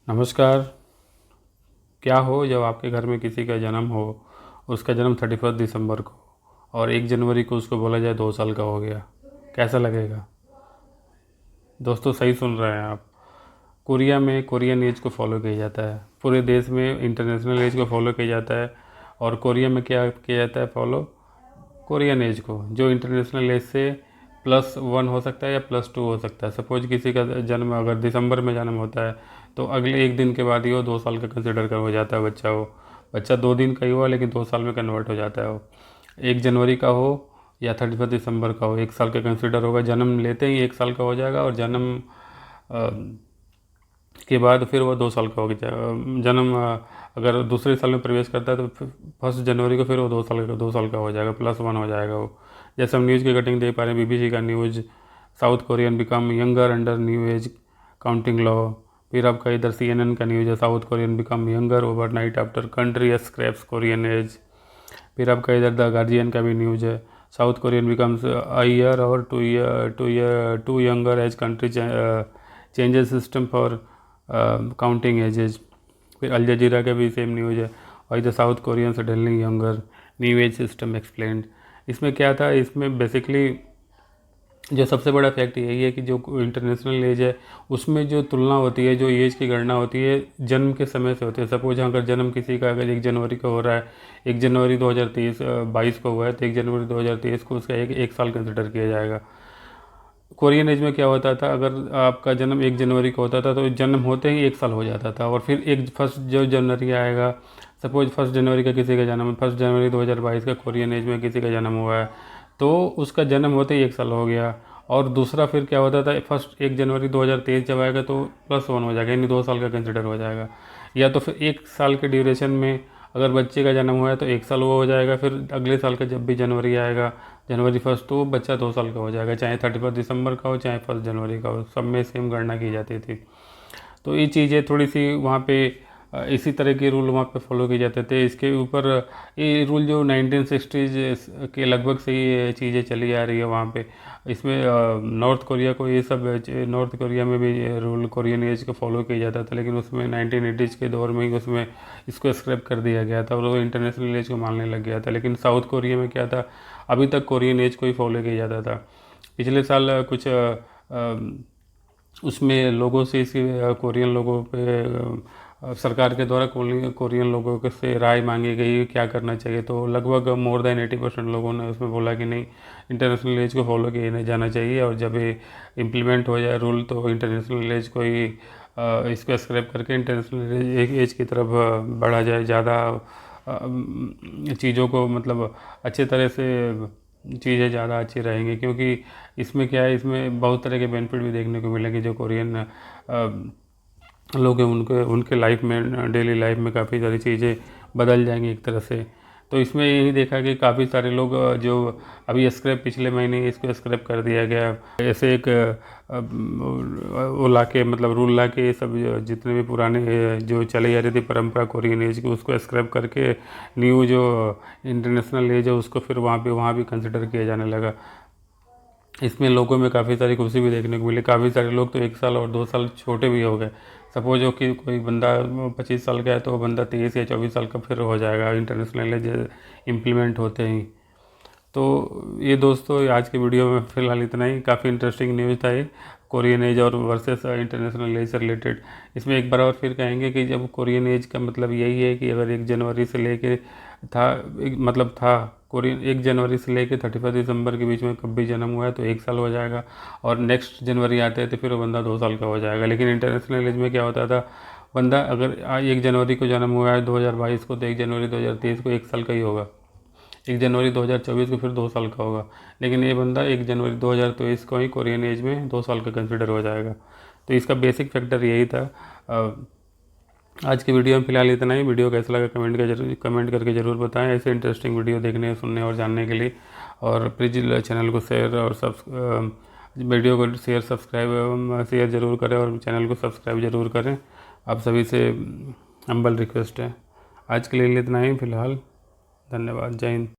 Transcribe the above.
नमस्कार। क्या हो जब आपके घर में किसी का जन्म हो, उसका जन्म 31 दिसंबर को, और 1 जनवरी को उसको बोला जाए 2 साल का हो गया, कैसा लगेगा? दोस्तों, सही सुन रहे हैं आप। कोरिया में कोरियन एज को फॉलो किया जाता है, पूरे देश में इंटरनेशनल एज को फॉलो किया जाता है। और कोरिया में क्या किया जाता है फॉलो? कोरियन एज को, जो इंटरनेशनल एज से +1 हो सकता है या +2 हो सकता है। सपोज किसी का जन्म अगर दिसंबर में जन्म होता है तो अगले 1 दिन के बाद ही वो 2 साल का कंसिडर कर हो जाता है बच्चा। वो बच्चा 2 दिन का ही हुआ लेकिन 2 साल में कन्वर्ट हो जाता है वो। 1 जनवरी का हो या 31 दिसंबर का हो, 1 साल का कंसिडर होगा। जन्म लेते ही 1 साल का हो जाएगा, और जन्म के बाद फिर वो 2 साल का हो गया। जन्म अगर दूसरे साल में प्रवेश करता है तो 1 जनवरी को फिर वो 2 साल का हो जाएगा, +1 हो जाएगा वो। जैसे हम न्यूज़ की कटिंग देख पा रहे हैं, बीबीसी का news, South Korean become younger under new age counting law. फिर आपका इधर CNN का न्यूज़ है, South Korean become younger overnight after country scraps Korean age. फिर आपका इधर द गार्जियन का भी न्यूज़ है, South Korean becomes a year or 2 year to younger age country changes system for counting ages. फिर Al जजीरा का भी सेम न्यूज़ है, और इधर south Korean suddenly younger new age system explained. इसमें क्या था, इसमें बेसिकली जो सबसे बड़ा फैक्ट यही है कि जो इंटरनेशनल एज है उसमें जो तुलना होती है, जो एज की गणना होती है जन्म के समय से होती है। सपोज अगर जन्म किसी का अगर 1 जनवरी को हो रहा है, 1 जनवरी 2022 को हुआ है, तो 1 जनवरी 2023 को उसका एक साल कंसिडर किया जाएगा। कोरियन एज में क्या होता था, अगर आपका जन्म 1 जनवरी को होता था तो जन्म होते ही 1 साल हो जाता था। और फिर एक फर्स्ट जो जनवरी आएगा, सपोज 1 जनवरी का किसी का जन्म है, 1 जनवरी 2022 का कोरियन एज में किसी का जन्म हुआ है, तो उसका जन्म होते ही 1 साल हो गया। और दूसरा फिर क्या होता था, फर्स्ट 1 जनवरी 2023 जब आएगा तो +1 हो जाएगा, यानी 2 साल का कंसिडर हो जाएगा। या तो फिर 1 साल के ड्यूरेशन में अगर बच्चे का जन्म हुआ है तो 1 साल वो हो जाएगा। फिर अगले साल का जब भी जनवरी आएगा, जनवरी 1 तो बच्चा 2 साल का हो जाएगा, चाहे 31 दिसंबर का हो चाहे 1 जनवरी का हो, सब में सेम गणना की जाती थी। तो ये चीज़ें थोड़ी सी वहाँ पे इसी तरह के रूल वहाँ पे फॉलो किए जाते थे। इसके ऊपर ये रूल जो 1960s के लगभग से ये चीज़ें चली आ रही है वहाँ पे। इसमें नॉर्थ कोरिया को ये सब नॉर्थ कोरिया में भी ये रूल कोरियन एज को फॉलो किया जाता था, लेकिन उसमें 1980s के दौर में ही उसमें इसको स्क्रैप कर दिया गया था और वो इंटरनेशनल एज को मानने लग गया था। लेकिन साउथ कोरिया में क्या था, अभी तक कोरियन एज को ही फॉलो किया जाता था। पिछले साल कुछ उसमें लोगों से इसकी कोरियन लोगों पे सरकार के द्वारा कोरियन लोगों के से राय मांगी गई क्या करना चाहिए, तो लगभग मोर देन 80% लोगों ने उसमें बोला कि नहीं, इंटरनेशनल एज को फॉलो किया नहीं जाना चाहिए, और जब ये इम्प्लीमेंट हो जाए रूल तो इंटरनेशनल एज को ही इसको स्क्रैप करके इंटरनेशनल एज की तरफ बढ़ा जाए। ज़्यादा चीज़ों को मतलब अच्छे तरह से चीज़ें ज़्यादा अच्छी रहेंगी, क्योंकि इसमें क्या है, इसमें बहुत तरह के बेनिफिट भी देखने को मिलेंगे। जो कोरियन लोग हैं उनके उनके लाइफ में, डेली लाइफ में काफ़ी सारी चीज़ें बदल जाएंगी एक तरह से। तो इसमें यही देखा कि काफ़ी सारे लोग जो अभी स्क्रैप पिछले महीने इसको स्क्रैप कर दिया गया, ऐसे एक वो ला के मतलब रूल ला के सब जितने भी पुराने जो चली आ रही थी परंपरा कोरियन एज की, उसको स्क्रैप करके न्यू जो इंटरनेशनल एज है उसको फिर वहाँ भी कंसिडर किया जाने लगा। इसमें लोगों में काफ़ी सारी खुशी भी देखने को मिली। काफ़ी सारे लोग तो 1 साल और 2 साल छोटे भी हो गए। सपोज हो कि कोई बंदा 25 साल का है तो वो बंदा 23 या 24 साल का फिर हो जाएगा इंटरनेशनल एज इम्प्लीमेंट होते ही। तो ये दोस्तों, आज की वीडियो में फ़िलहाल इतना ही। काफ़ी इंटरेस्टिंग न्यूज़ था ये, कोरियन एज और वर्सेस इंटरनेशनल एज से रिलेटेड। इसमें एक बार और फिर कहेंगे कि जब कोरियन एज का मतलब यही है कि अगर 1 जनवरी से लेके मतलब था कोरियन 1 जनवरी से लेके 31 दिसंबर के बीच में कब भी जन्म हुआ है तो 1 साल हो जाएगा, और नेक्स्ट जनवरी आते हैं तो फिर वो बंदा 2 साल का हो जाएगा। लेकिन इंटरनेशनल एज में क्या होता था, बंदा अगर 1 जनवरी को जन्म हुआ है 2022 को, तो 1 जनवरी 2023 को 1 साल का ही होगा। 1 जनवरी 2024 को फिर 2 साल का होगा। लेकिन ये बंदा 1 जनवरी 2023 को ही कोरियन एज में 2 साल का कंसिडर हो जाएगा। तो इसका बेसिक फैक्टर यही था। आज की वीडियो में फ़िलहाल इतना ही। वीडियो कैसा लगा कमेंट करके ज़रूर बताएं, ऐसे इंटरेस्टिंग वीडियो देखने, सुनने और जानने के लिए। और प्लीज़ चैनल को शेयर और वीडियो को शेयर ज़रूर करें और चैनल को सब्सक्राइब ज़रूर करें। आप सभी से हम्बल रिक्वेस्ट है। आज के लिए इतना ही फ़िलहाल। धन्यवाद। जय हिंद।